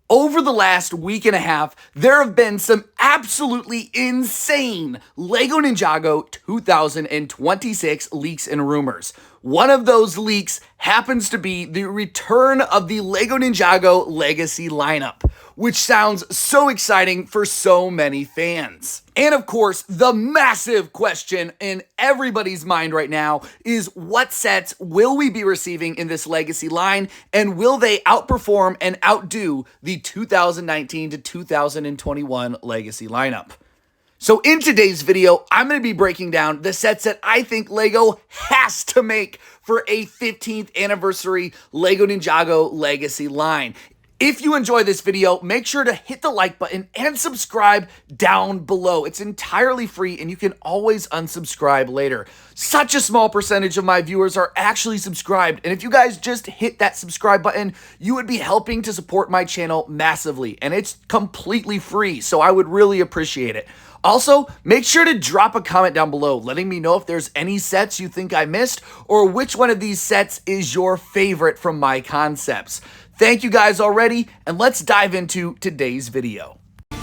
Over the last week and a half, there have been some absolutely insane LEGO Ninjago 2026 leaks and rumors. One of those leaks happens to be the return of the LEGO Ninjago Legacy lineup, which sounds so exciting for so many fans. And of course, the massive question in everybody's mind right now is what sets will we be receiving in this Legacy line, and will they outperform and outdo the 2019 to 2021 Legacy lineup? So in today's video, I'm going to be breaking down the sets that I think LEGO has to make for a 15th anniversary LEGO Ninjago Legacy line. If you enjoy this video, make sure to hit the like button and subscribe down below. It's entirely free and you can always unsubscribe later. Such a small percentage of my viewers are actually subscribed, and if you guys just hit that subscribe button, you would be helping to support my channel massively, and it's completely free, so I would really appreciate it. Also, make sure to drop a comment down below letting me know if there's any sets you think I missed or which one of these sets is your favorite from my concepts. Thank you guys already, and let's dive into today's video.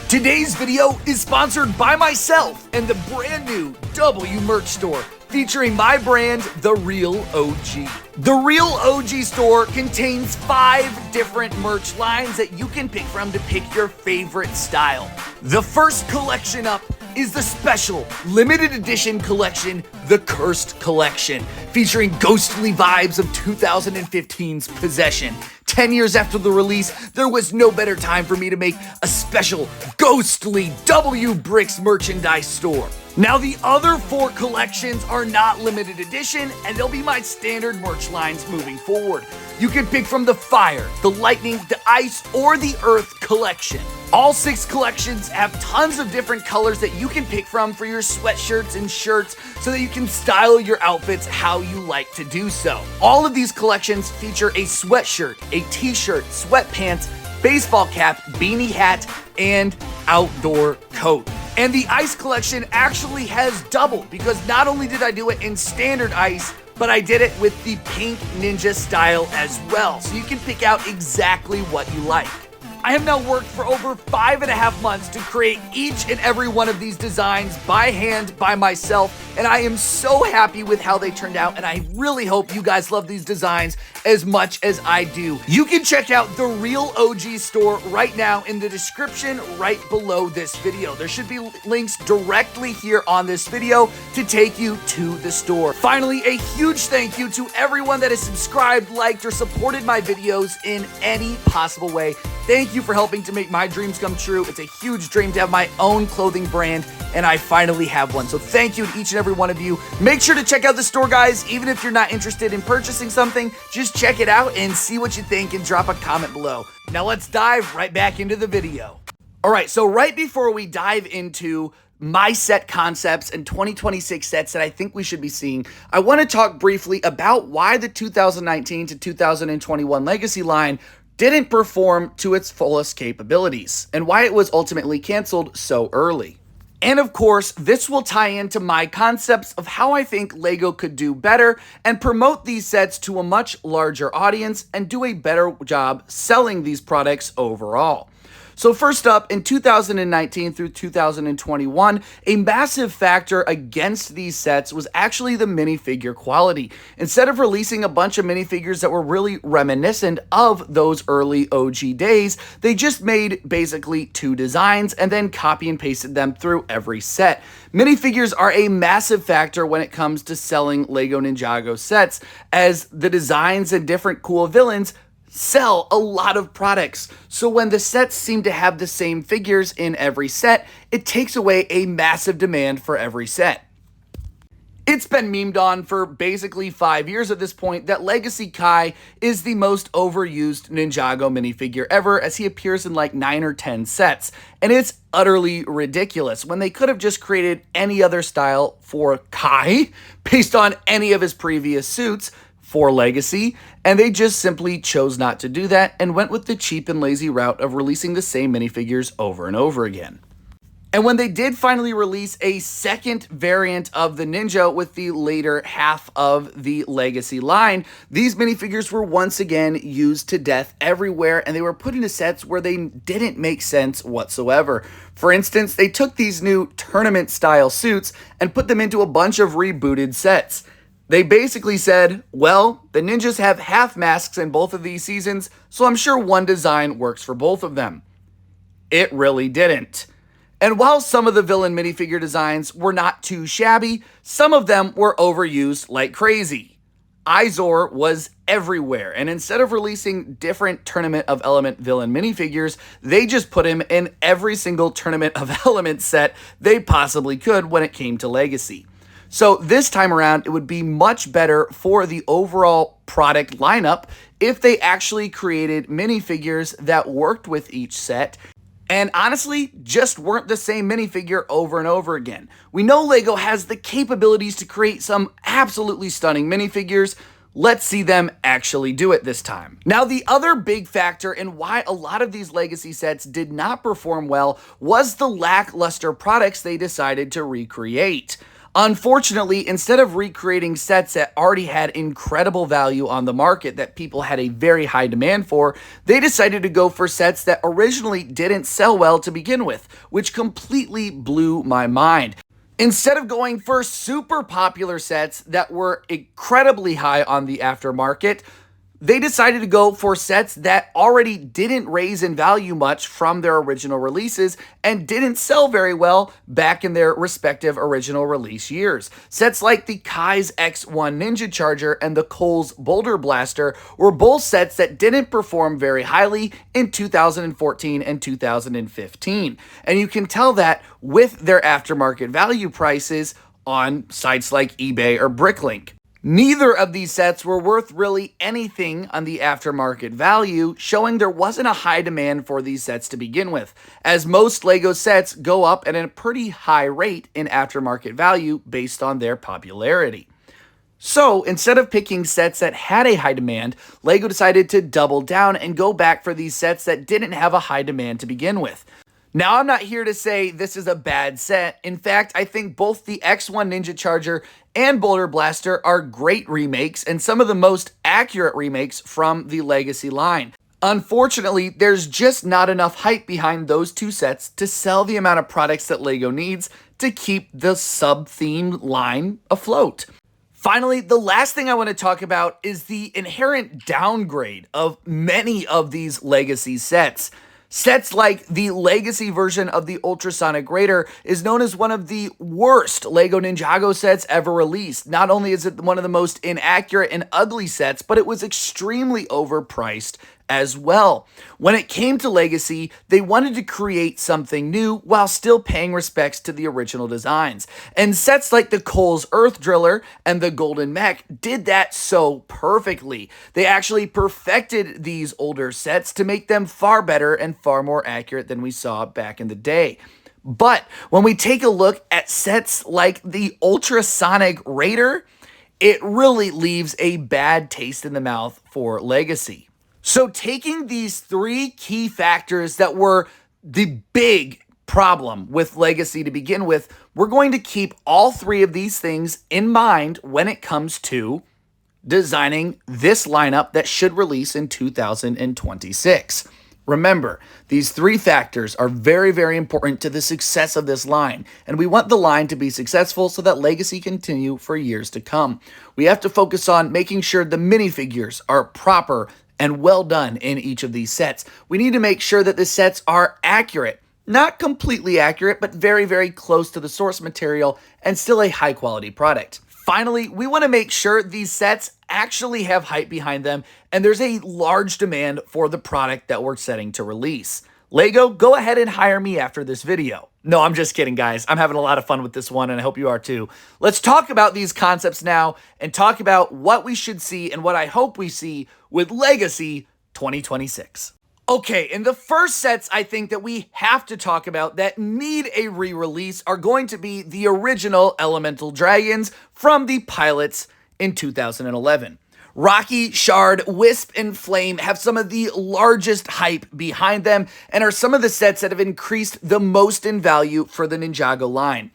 Today's video is sponsored by myself and the brand new W merch store featuring my brand, The Real OG. The Real OG store contains 5 different merch lines that you can pick from to pick your favorite style. The first collection up is the special limited edition collection, The Cursed Collection, featuring ghostly vibes of 2015's Possession. 10 years after the release, there was no better time for me to make a special ghostly W Bricks merchandise store. Now, the other 4 collections are not limited edition, and they'll be my standard merch lines moving forward. You can pick from the Fire, the Lightning, the Ice, or the Earth collection. All 6 collections have tons of different colors that you can pick from for your sweatshirts and shirts so that you can style your outfits how you like to do so. All of these collections feature a sweatshirt, a t-shirt, sweatpants, baseball cap, beanie hat, and outdoor coat. And the Ice collection actually has double, because not only did I do it in standard ice, but I did it with the pink ninja style as well, so you can pick out exactly what you like. I have now worked for over 5.5 months to create each and every one of these designs by hand, by myself, and I am so happy with how they turned out, and I really hope you guys love these designs as much as I do. You can check out the Real OG store right now in the description right below this video. There should be links directly here on this video to take you to the store. Finally, a huge thank you to everyone that has subscribed, liked, or supported my videos in any possible way. Thank you for helping to make my dreams come true. It's a huge dream to have my own clothing brand, and I finally have one. So thank you to each and every one of you. Make sure to check out the store, guys. Even if you're not interested in purchasing something, just check it out and see what you think and drop a comment below. Now let's dive right back into the video. All right, so right before we dive into my set concepts and 2026 sets that I think we should be seeing, I want to talk briefly about why the 2019 to 2021 Legacy line didn't perform to its fullest capabilities, and why it was ultimately canceled so early. And of course, this will tie into my concepts of how I think LEGO could do better and promote these sets to a much larger audience and do a better job selling these products overall. So first up, in 2019 through 2021, a massive factor against these sets was actually the minifigure quality. Instead of releasing a bunch of minifigures that were really reminiscent of those early OG days, they just made basically 2 designs and then copy and pasted them through every set. Minifigures are a massive factor when it comes to selling LEGO Ninjago sets, as the designs and different cool villains sell a lot of products. So when the sets seem to have the same figures in every set, it takes away a massive demand for every set. It's been memed on for basically 5 years at this point that Legacy Kai is the most overused Ninjago minifigure ever, as he appears in like 9 or 10 sets. And it's utterly ridiculous when they could have just created any other style for Kai based on any of his previous suits for Legacy, and they just simply chose not to do that and went with the cheap and lazy route of releasing the same minifigures over and over again. And when they did finally release a second variant of the Ninja with the later half of the Legacy line, these minifigures were once again used to death everywhere, and they were put into sets where they didn't make sense whatsoever. For instance, they took these new tournament-style suits and put them into a bunch of rebooted sets. They basically said, well, the ninjas have half masks in both of these seasons, so I'm sure one design works for both of them. It really didn't. And while some of the villain minifigure designs were not too shabby, some of them were overused like crazy. Izor was everywhere, and instead of releasing different Tournament of Element villain minifigures, they just put him in every single Tournament of Element set they possibly could when it came to Legacy. So this time around, it would be much better for the overall product lineup if they actually created minifigures that worked with each set and honestly, just weren't the same minifigure over and over again. We know LEGO has the capabilities to create some absolutely stunning minifigures. Let's see them actually do it this time. Now, the other big factor in why a lot of these Legacy sets did not perform well was the lackluster products they decided to recreate. Unfortunately, instead of recreating sets that already had incredible value on the market that people had a very high demand for, they decided to go for sets that originally didn't sell well to begin with, which completely blew my mind. Instead of going for super popular sets that were incredibly high on the aftermarket, they decided to go for sets that already didn't raise in value much from their original releases and didn't sell very well back in their respective original release years. Sets like the Kai's X1 Ninja Charger and the Cole's Boulder Blaster were both sets that didn't perform very highly in 2014 and 2015. And you can tell that with their aftermarket value prices on sites like eBay or Bricklink. Neither of these sets were worth really anything on the aftermarket value, showing there wasn't a high demand for these sets to begin with, as most LEGO sets go up at a pretty high rate in aftermarket value based on their popularity. So, instead of picking sets that had a high demand, LEGO decided to double down and go back for these sets that didn't have a high demand to begin with. Now, I'm not here to say this is a bad set. In fact, I think both the X1 Ninja Charger and Boulder Blaster are great remakes and some of the most accurate remakes from the Legacy line. Unfortunately, there's just not enough hype behind those two sets to sell the amount of products that LEGO needs to keep the sub-theme line afloat. Finally, the last thing I want to talk about is the inherent downgrade of many of these Legacy sets. Sets like the Legacy version of the Ultrasonic Raider is known as one of the worst LEGO Ninjago sets ever released. Not only is it one of the most inaccurate and ugly sets, but it was extremely overpriced as well. When it came to Legacy, they wanted to create something new while still paying respects to the original designs. And sets like the Cole's Earth Driller and the Golden Mech did that so perfectly. They actually perfected these older sets to make them far better and far more accurate than we saw back in the day. But when we take a look at sets like the Ultrasonic Raider, it really leaves a bad taste in the mouth for Legacy. So taking these three key factors that were the big problem with Legacy to begin with, we're going to keep all three of these things in mind when it comes to designing this lineup that should release in 2026. Remember, these three factors are very, very important to the success of this line, and we want the line to be successful so that Legacy continue for years to come. We have to focus on making sure the minifigures are proper and well done in each of these sets. We need to make sure that the sets are accurate. Not completely accurate, but very, very close to the source material and still a high quality product. Finally, we want to make sure these sets actually have hype behind them and there's a large demand for the product that we're setting to release. LEGO, go ahead and hire me after this video. No, I'm just kidding, guys. I'm having a lot of fun with this one, and I hope you are too. Let's talk about these concepts now and talk about what we should see and what I hope we see with Legacy 2026. Okay, and the first sets I think that we have to talk about that need a re-release are going to be the original Elemental Dragons from the pilots in 2011. Rocky, Shard, Wisp, and Flame have some of the largest hype behind them and are some of the sets that have increased the most in value for the Ninjago line.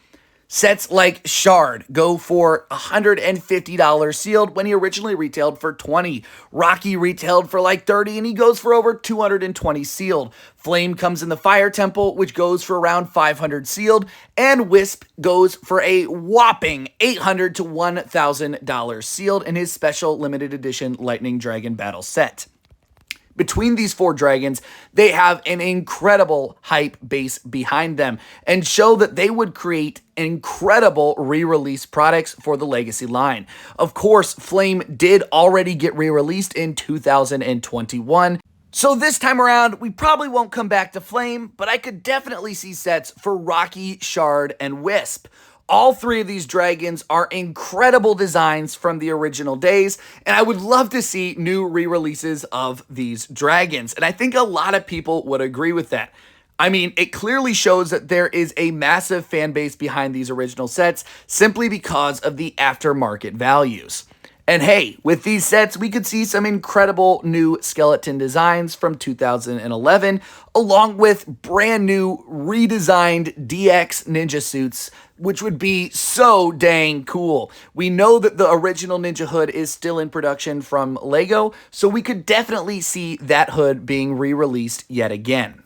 Sets like Shard go for $150 sealed when he originally retailed for $20. Rocky retailed for like $30 and he goes for over $220 sealed. Flame comes in the Fire Temple, which goes for around $500 sealed, and Wisp goes for a whopping $800 to $1,000 sealed in his special limited edition Lightning Dragon Battle set. Between these four dragons, they have an incredible hype base behind them and show that they would create incredible re-release products for the Legacy line. Of course, Flame did already get re-released in 2021. So this time around, we probably won't come back to Flame, but I could definitely see sets for Rocky, Shard, and Wisp. All three of these dragons are incredible designs from the original days, and I would love to see new re-releases of these dragons, and I think a lot of people would agree with that. I mean, it clearly shows that there is a massive fan base behind these original sets simply because of the aftermarket values. And hey, with these sets, we could see some incredible new skeleton designs from 2011, along with brand new redesigned DX ninja suits, which would be so dang cool. We know that the original ninja hood is still in production from Lego, so we could definitely see that hood being re-released yet again.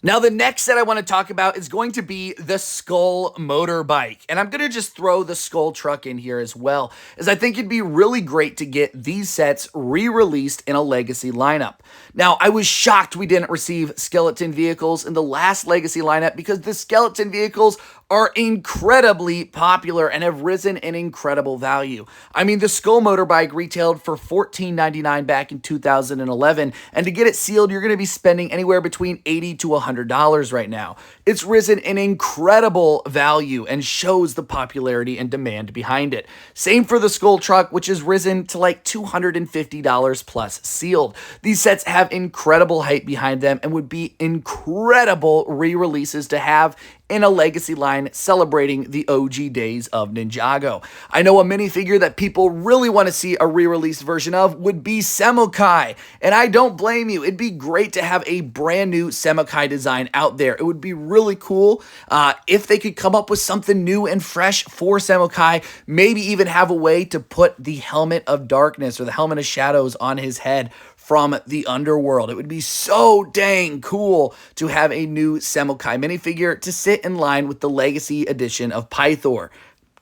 Now, the next set I want to talk about is going to be the Skull Motorbike. And I'm going to just throw the Skull Truck in here as well, as I think it'd be really great to get these sets re-released in a Legacy lineup. Now, I was shocked we didn't receive skeleton vehicles in the last Legacy lineup because the skeleton vehicles are incredibly popular and have risen in incredible value. I mean, the Skull Motorbike retailed for $14.99 back in 2011, and to get it sealed, you're going to be spending anywhere between $80 to $100 right now. It's risen in incredible value and shows the popularity and demand behind it. Same for the Skull Truck, which has risen to like $250 plus sealed. These sets have incredible hype behind them and would be incredible re-releases to have in a Legacy line celebrating the OG days of Ninjago. I know a minifigure that people really want to see a re-release version of would be Semokai, and I don't blame you. It'd be great to have a brand new Semokai design out there. It would be really cool if they could come up with something new and fresh for Semokai, maybe even have a way to put the Helmet of Darkness or the Helmet of Shadows on his head from the underworld. It would be so dang cool to have a new Semokai minifigure to sit in line with the Legacy edition of Pythor.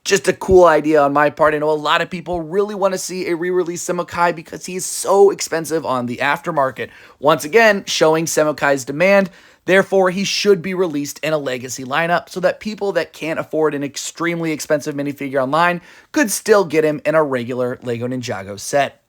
Just a cool idea on my part. I know a lot of people really want to see a re-release Semokai because he is so expensive on the aftermarket. Once again, showing Semokai's demand. Therefore, he should be released in a Legacy lineup so that people that can't afford an extremely expensive minifigure online could still get him in a regular LEGO Ninjago set.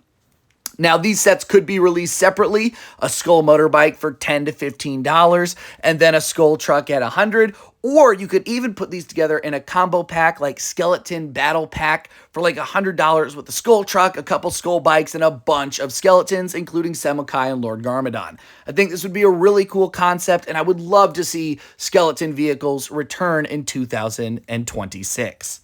Now, these sets could be released separately, a Skull Motorbike for $10 to $15, and then a Skull Truck at $100, or you could even put these together in a combo pack like Skeleton Battle Pack for like $100 with the Skull Truck, a couple Skull Bikes, and a bunch of skeletons, including Semokai and Lord Garmadon. I think this would be a really cool concept, and I would love to see skeleton vehicles return in 2026.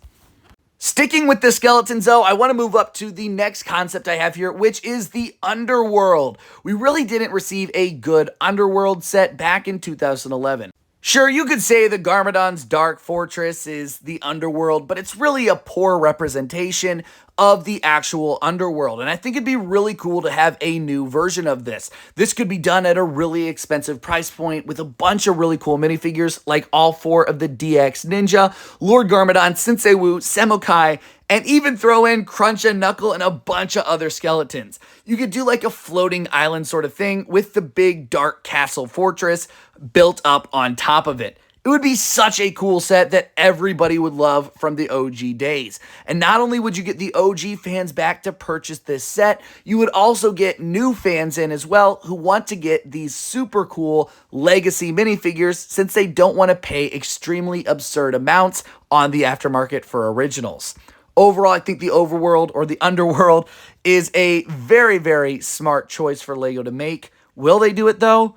Sticking with the skeletons, though, I want to move up to the next concept I have here, which is the Underworld. We really didn't receive a good Underworld set back in 2011. Sure, you could say the Garmadon's Dark Fortress is the Underworld, but it's really a poor representation of the actual Underworld, and I think it'd be really cool to have a new version of this. This could be done at a really expensive price point with a bunch of really cool minifigures like all four of the DX Ninja, Lord Garmadon, Sensei Wu, Semokai, and even throw in Crunch and Knuckle and a bunch of other skeletons. You could do like a floating island sort of thing with the big dark castle fortress built up on top of it. It would be such a cool set that everybody would love from the OG days. And not only would you get the OG fans back to purchase this set, you would also get new fans in as well who want to get these super cool Legacy minifigures since they don't want to pay extremely absurd amounts on the aftermarket for originals. Overall, I think the Overworld or the Underworld is a very, very smart choice for LEGO to make. Will they do it though?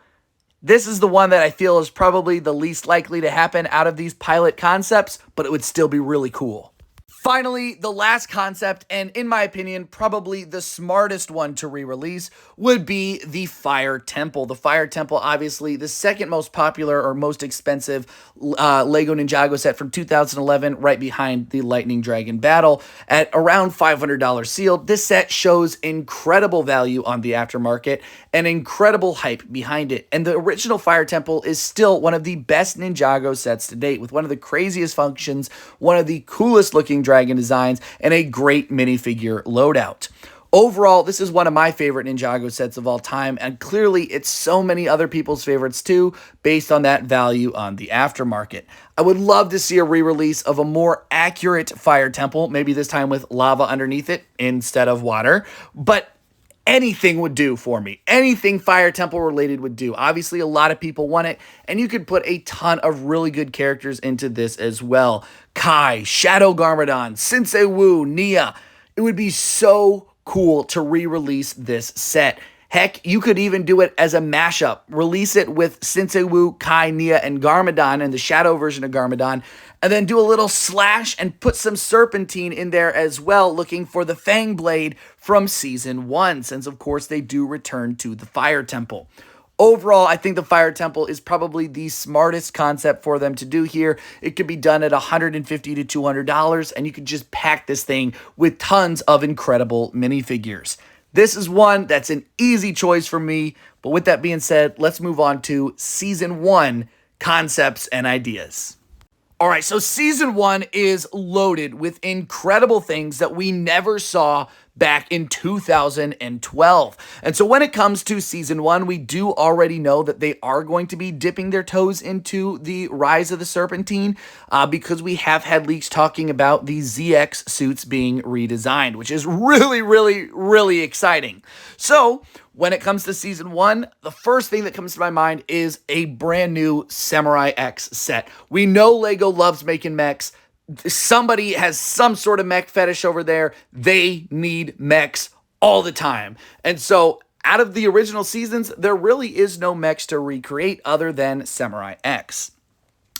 This is the one that I feel is probably the least likely to happen out of these pilot concepts, but it would still be really cool. Finally, the last concept, and in my opinion, probably the smartest one to re-release, would be the Fire Temple. The Fire Temple, obviously, the second most popular or most expensive Lego Ninjago set from 2011, right behind the Lightning Dragon Battle, at around $500 sealed. This set shows incredible value on the aftermarket and incredible hype behind it. And the original Fire Temple is still one of the best Ninjago sets to date, with one of the craziest functions, one of the coolest looking dragon designs, and a great minifigure loadout. Overall, this is one of my favorite Ninjago sets of all time, and clearly it's so many other people's favorites too, based on that value on the aftermarket. I would love to see a re-release of a more accurate Fire Temple, maybe this time with lava underneath it instead of water, but anything would do for me. Anything Fire Temple related would do. Obviously, a lot of people want it, and you could put a ton of really good characters into this as well. Kai, Shadow Garmadon, Sensei Wu, Nia. It would be so cool to re-release this set. Heck, you could even do it as a mashup. Release it with Sensei Wu, Kai, Nia, and Garmadon, and the Shadow version of Garmadon, and then do a little slash and put some Serpentine in there as well, looking for the Fang Blade from Season 1, since of course they do return to the Fire Temple. Overall, I think the Fire Temple is probably the smartest concept for them to do here. It could be done at $150 to $200, and you could just pack this thing with tons of incredible minifigures. This is one that's an easy choice for me, but with that being said, let's move on to Season 1 concepts and ideas. All right, so Season 1 is loaded with incredible things that we never saw back in 2012. And so when it comes to Season 1, we do already know that they are going to be dipping their toes into the Rise of the Serpentine because we have had leaks talking about the ZX suits being redesigned, which is really, really, really exciting. So when it comes to Season 1, the first thing that comes to my mind is a brand new Samurai X set. We know Lego loves making mechs. Somebody has some sort of mech fetish over there. They need mechs all the time. And so out of the original seasons, there really is no mechs to recreate other than Samurai X.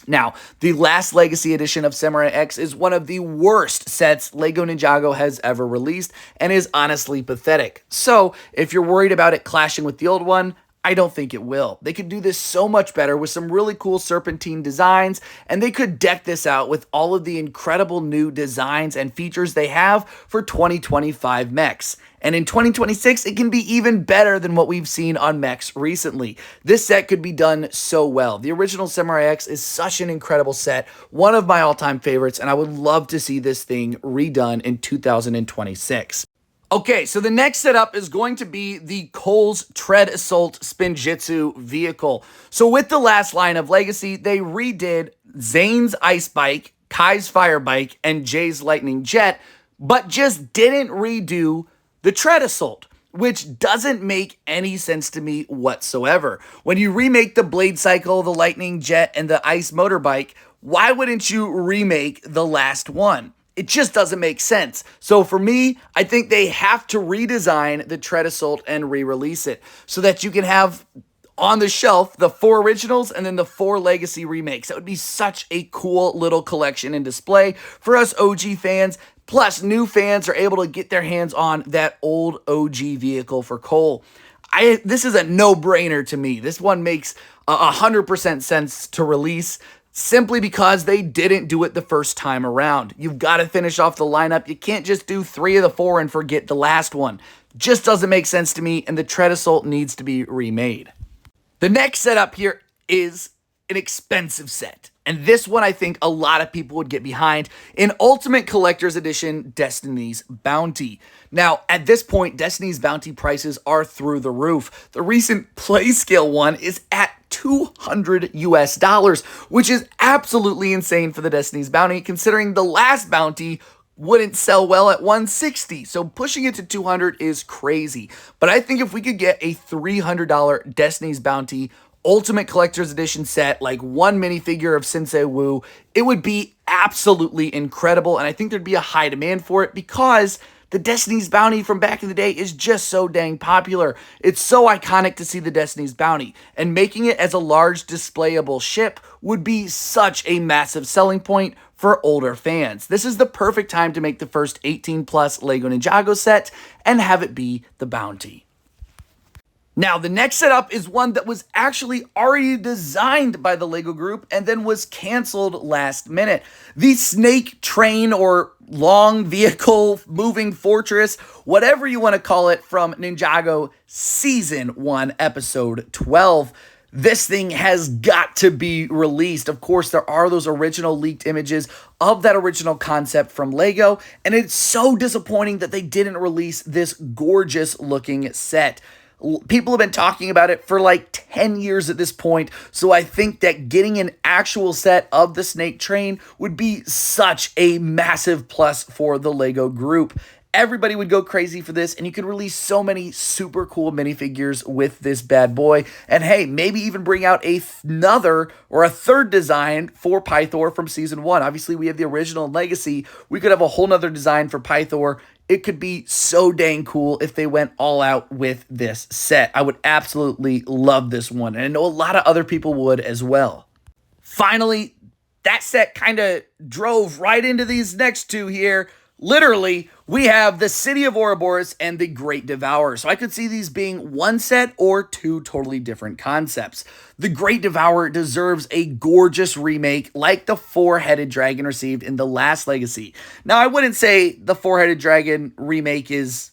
Now, the last Legacy edition of Samurai X is one of the worst sets Lego Ninjago has ever released and is honestly pathetic. So, if you're worried about it clashing with the old one, I don't think it will. They could do this so much better with some really cool Serpentine designs, and they could deck this out with all of the incredible new designs and features they have for 2025 mechs. And in 2026, it can be even better than what we've seen on mechs recently. This set could be done so well. The original Samurai X is such an incredible set, one of my all-time favorites, and I would love to see this thing redone in 2026. Okay, so the next setup is going to be the Cole's Tread Assault Spinjitzu vehicle. So with the last line of Legacy, they redid Zane's Ice Bike, Kai's Fire Bike, and Jay's Lightning Jet, but just didn't redo the Tread Assault, which doesn't make any sense to me whatsoever. When you remake the Blade Cycle, the Lightning Jet, and the Ice Motorbike, why wouldn't you remake the last one? It just doesn't make sense. So for me, I think they have to redesign the Tread Assault and re-release it so that you can have on the shelf the 4 originals and then the 4 Legacy remakes. That would be such a cool little collection and display for us OG fans. Plus, new fans are able to get their hands on that old OG vehicle for Cole. This is a no-brainer to me. This one makes 100% sense to release, simply because they didn't do it the first time around. You've got to finish off the lineup. You can't just do 3 of the 4 and forget the last one. Just doesn't make sense to me, and the Tread Assault needs to be remade. The next setup here is an expensive set, and this one I think a lot of people would get behind, in Ultimate Collector's Edition Destiny's Bounty. Now, at this point, Destiny's Bounty prices are through the roof. The recent Playscale one is at $200 US, which is absolutely insane for the Destiny's Bounty, considering the last Bounty wouldn't sell well at $160. So pushing it to $200 is crazy. But I think if we could get a $300 Destiny's Bounty Ultimate Collector's Edition set, like one minifigure of Sensei Wu, it would be absolutely incredible. And I think there'd be a high demand for it because the Destiny's Bounty from back in the day is just so dang popular. It's so iconic to see the Destiny's Bounty, and making it as a large displayable ship would be such a massive selling point for older fans. This is the perfect time to make the first 18 plus LEGO Ninjago set and have it be the Bounty. Now, the next setup is one that was actually already designed by the LEGO Group and then was canceled last minute. The Snake Train, or Long Vehicle Moving Fortress, whatever you want to call it, from Ninjago Season 1, Episode 12. This thing has got to be released. Of course, there are those original leaked images of that original concept from LEGO, and it's so disappointing that they didn't release this gorgeous looking set. People have been talking about it for like 10 years at this point, so I think that getting an actual set of the Snake Train would be such a massive plus for the LEGO Group. Everybody would go crazy for this, and you could release so many super cool minifigures with this bad boy. And hey, maybe even bring out another or a third design for Pythor from Season 1. Obviously, we have the original and Legacy. We could have a whole nother design for Pythor. It could be so dang cool if they went all out with this set. I would absolutely love this one, and I know a lot of other people would as well. Finally, that set kind of drove right into these next two here. Literally, we have the City of Ouroboros and the Great Devourer. So I could see these being one set or two totally different concepts. The Great Devourer deserves a gorgeous remake like the four-headed dragon received in the last Legacy. Now, I wouldn't say the four-headed dragon remake is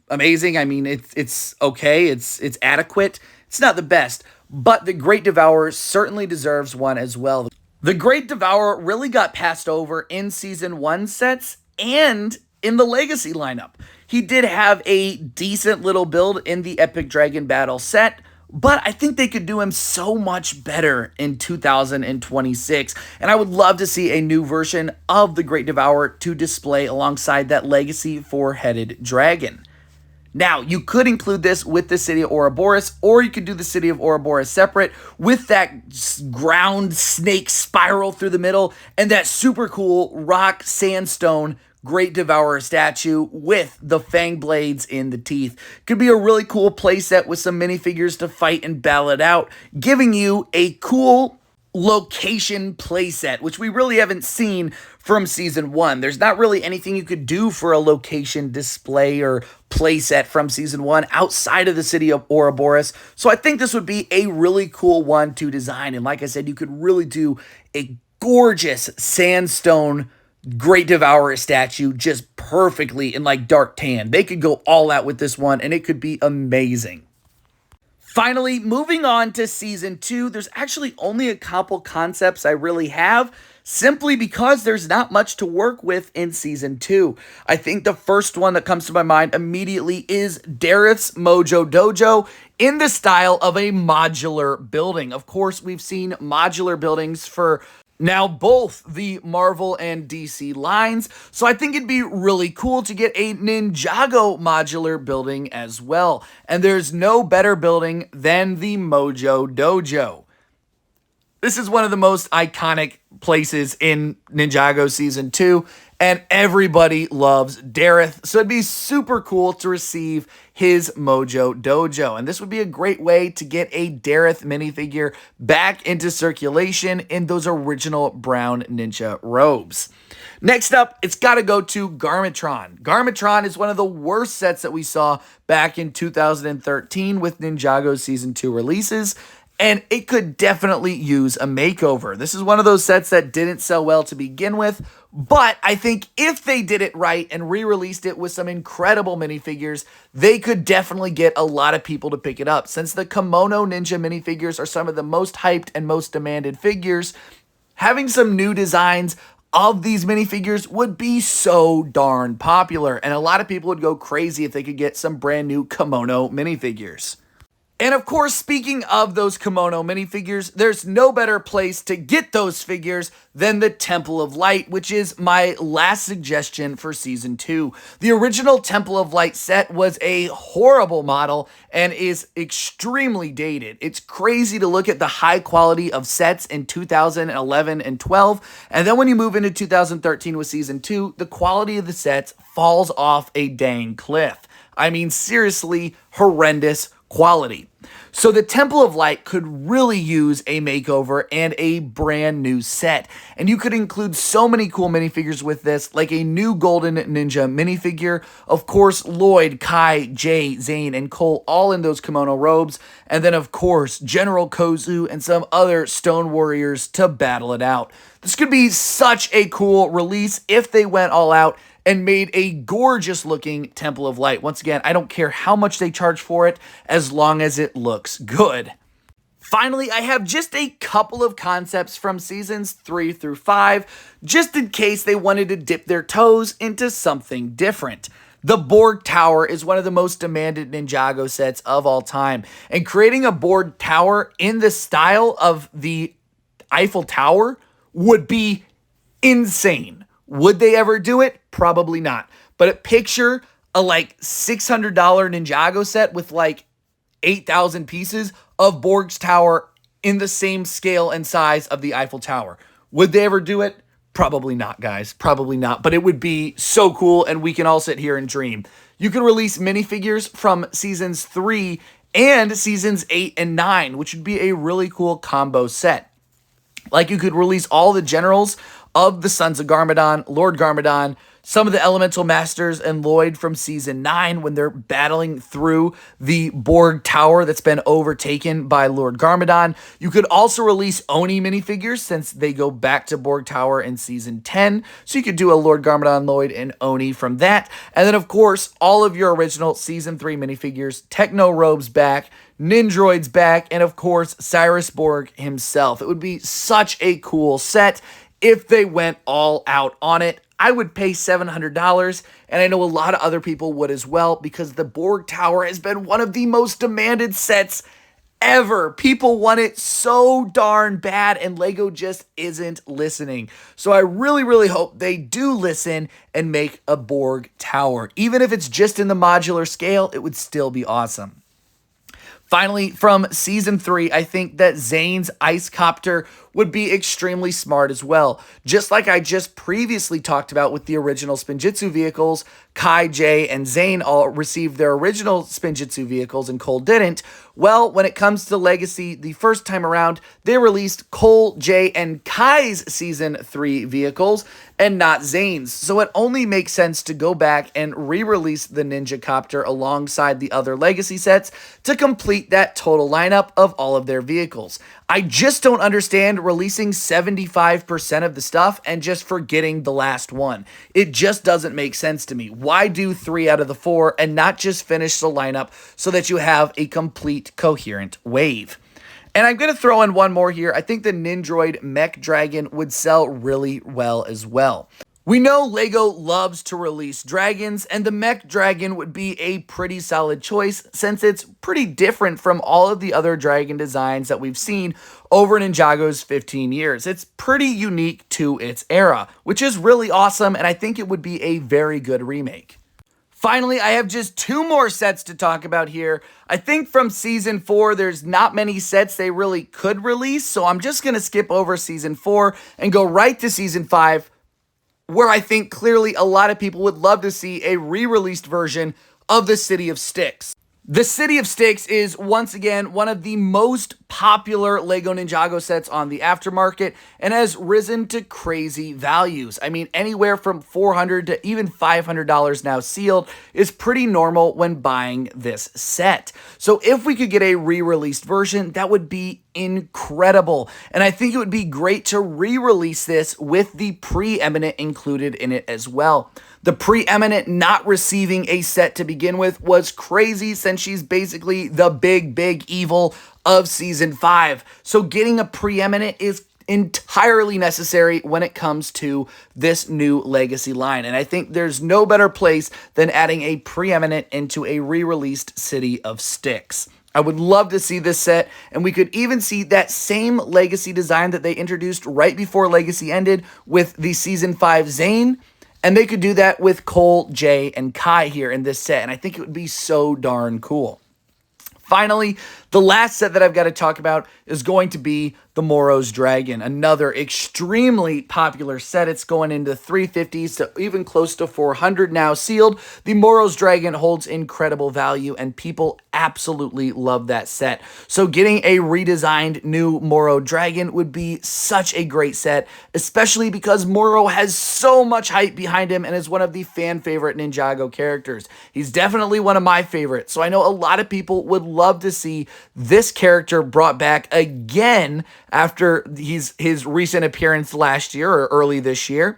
amazing. I mean, it's okay. It's adequate. It's not the best, but the Great Devourer certainly deserves one as well. The Great Devourer really got passed over in Season 1 sets and in the Legacy lineup. He did have a decent little build in the Epic Dragon Battle set, but I think they could do him so much better in 2026, and I would love to see a new version of the Great Devourer to display alongside that Legacy four-headed dragon. Now, you could include this with the City of Ouroboros, or you could do the City of Ouroboros separate with that ground snake spiral through the middle and that super cool rock sandstone Great Devourer statue with the fang blades in the teeth. Could be a really cool playset with some minifigures to fight and battle it out, giving you a cool location playset, which we really haven't seen from Season 1. There's not really anything you could do for a location display or playset from Season 1 outside of the City of Ouroboros. So I think this would be a really cool one to design. And like I said, you could really do a gorgeous sandstone Great Devourer statue just perfectly in like dark tan. They could go all out with this one, and it could be amazing. Finally, moving on to Season 2, there's actually only a couple concepts I really have, simply because there's not much to work with in Season 2. I think the first one that comes to my mind immediately is Dareth's Mojo Dojo in the style of a modular building. Of course, we've seen modular buildings for now both the Marvel and DC lines, so I think it'd be really cool to get a Ninjago modular building as well. And there's no better building than the Mojo Dojo. This is one of the most iconic places in Ninjago Season 2, and everybody loves Dareth, so it'd be super cool to receive his Mojo Dojo. And this would be a great way to get a Dareth minifigure back into circulation in those original brown ninja robes. Next up, it's got to go to Garmatron. Garmatron is one of the worst sets that we saw back in 2013 with Ninjago Season 2 releases, and it could definitely use a makeover. This is one of those sets that didn't sell well to begin with, but I think if they did it right and re-released it with some incredible minifigures, they could definitely get a lot of people to pick it up. Since the Kimono Ninja minifigures are some of the most hyped and most demanded figures, having some new designs of these minifigures would be so darn popular, and a lot of people would go crazy if they could get some brand new Kimono minifigures. And of course, speaking of those kimono minifigures, there's no better place to get those figures than the Temple of Light, which is my last suggestion for Season 2. The original Temple of Light set was a horrible model and is extremely dated. It's crazy to look at the high quality of sets in 2011 and 12, and then when you move into 2013 with Season 2, the quality of the sets falls off a dang cliff. I mean, seriously, horrendous quality. So the Temple of Light could really use a makeover and a brand new set. And you could include so many cool minifigures with this, like a new Golden Ninja minifigure, of course, Lloyd, Kai, Jay, Zane, and Cole all in those kimono robes, and then of course, General Kozu and some other stone warriors to battle it out. This could be such a cool release if they went all out and made a gorgeous looking Temple of Light. Once again, I don't care how much they charge for it, as long as it looks good. Finally, I have just a couple of concepts from seasons 3 through 5, just in case they wanted to dip their toes into something different. The Borg Tower is one of the most demanded Ninjago sets of all time, and creating a Borg Tower in the style of the Eiffel Tower would be insane. Would they ever do it? Probably not. But picture a like $600 Ninjago set with like 8,000 pieces of Borg's Tower in the same scale and size of the Eiffel Tower. Would they ever do it? Probably not, guys. Probably not. But it would be so cool, and we can all sit here and dream. You can release minifigures from seasons 3 and seasons 8 and 9, which would be a really cool combo set. Like, you could release all the generals of the Sons of Garmadon, Lord Garmadon, some of the Elemental Masters, and Lloyd from Season 9 when they're battling through the Borg Tower that's been overtaken by Lord Garmadon. You could also release Oni minifigures since they go back to Borg Tower in Season 10. So you could do a Lord Garmadon, Lloyd, and Oni from that. And then, of course, all of your original Season 3 minifigures, Techno Robes back, Nindroid's back, and of course, Cyrus Borg himself. It would be such a cool set if they went all out on it. I would pay $700, and I know a lot of other people would as well, because the Borg Tower has been one of the most demanded sets ever. People want it so darn bad, and LEGO just isn't listening. So I really, really hope they do listen and make a Borg Tower. Even if it's just in the modular scale, it would still be awesome. Finally, from Season 3, I think that Zane's Ice Copter would be extremely smart as well. Just like I just previously talked about with the original Spinjitzu vehicles, Kai, Jay, and Zane all received their original Spinjitzu vehicles and Cole didn't. Well, when it comes to Legacy, the first time around, they released Cole, Jay, and Kai's Season 3 vehicles and not Zane's. So it only makes sense to go back and re-release the Ninja Copter alongside the other Legacy sets to complete that total lineup of all of their vehicles. I just don't understand releasing 75% of the stuff and just forgetting the last one. It just doesn't make sense to me. Why do 3 out of the 4 and not just finish the lineup so that you have a complete, coherent wave? And I'm going to throw in one more here. I think the Nindroid Mech Dragon would sell really well as well. We know LEGO loves to release dragons, and the Mech Dragon would be a pretty solid choice since it's pretty different from all of the other dragon designs that we've seen over Ninjago's 15 years. It's pretty unique to its era, which is really awesome, and I think it would be a very good remake. Finally, I have just 2 more sets to talk about here. I think from Season 4, there's not many sets they really could release, so I'm just going to skip over Season 4 and go right to Season 5, where I think clearly a lot of people would love to see a re-released version of the City of Styx. The City of Styx is, once again, one of the most popular LEGO Ninjago sets on the aftermarket and has risen to crazy values. I mean, anywhere from $400 to even $500 now sealed is pretty normal when buying this set. So if we could get a re-released version, that would be incredible. And I think it would be great to re-release this with the Preeminent included in it as well. The Preeminent not receiving a set to begin with was crazy since she's basically the big evil of Season 5. So getting a Preeminent is entirely necessary when it comes to this new Legacy line. And I think there's no better place than adding a Preeminent into a re-released City of Styx. I would love to see this set, and we could even see that same Legacy design that they introduced right before Legacy ended with the Season 5 Zane, and they could do that with Cole, Jay, and Kai here in this set, and I think it would be so darn cool. Finally, the last set that I've got to talk about is going to be the Moro's Dragon, another extremely popular set. It's going into 350s to even close to 400 now sealed. The Moro's Dragon holds incredible value, and people absolutely love that set. So getting a redesigned new Moro Dragon would be such a great set, especially because Moro has so much hype behind him and is one of the fan favorite Ninjago characters. He's definitely one of my favorites, so I know a lot of people would love to see this character brought back again after his recent appearance last year or early this year.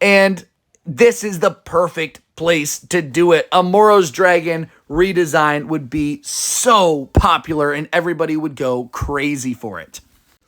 And this is the perfect place to do it. A Moro's Dragon redesign would be so popular and everybody would go crazy for it.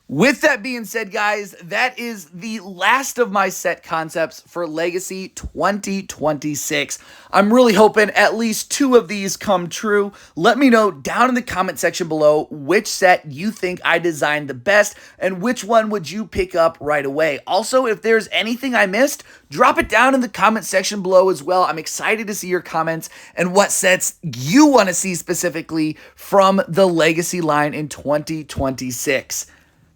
With that being said, guys, that is the last of my set concepts for Legacy 2026. I'm really hoping at least 2 of these come true. Let me know down in the comment section below which set you think I designed the best and which one would you pick up right away. Also, if there's anything I missed, drop it down in the comment section below as well. I'm excited to see your comments and what sets you want to see specifically from the Legacy line in 2026.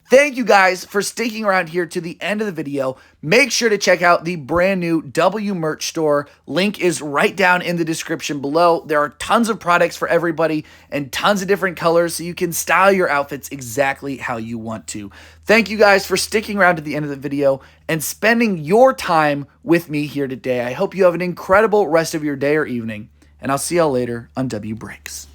Thank you guys for sticking around here to the end of the video. Make sure to check out the brand new W merch store. Link is right down in the description below. There are tons of products for everybody and tons of different colors so you can style your outfits exactly how you want to. Thank you guys for sticking around to the end of the video and spending your time with me here today. I hope you have an incredible rest of your day or evening, and I'll see y'all later on W Breaks.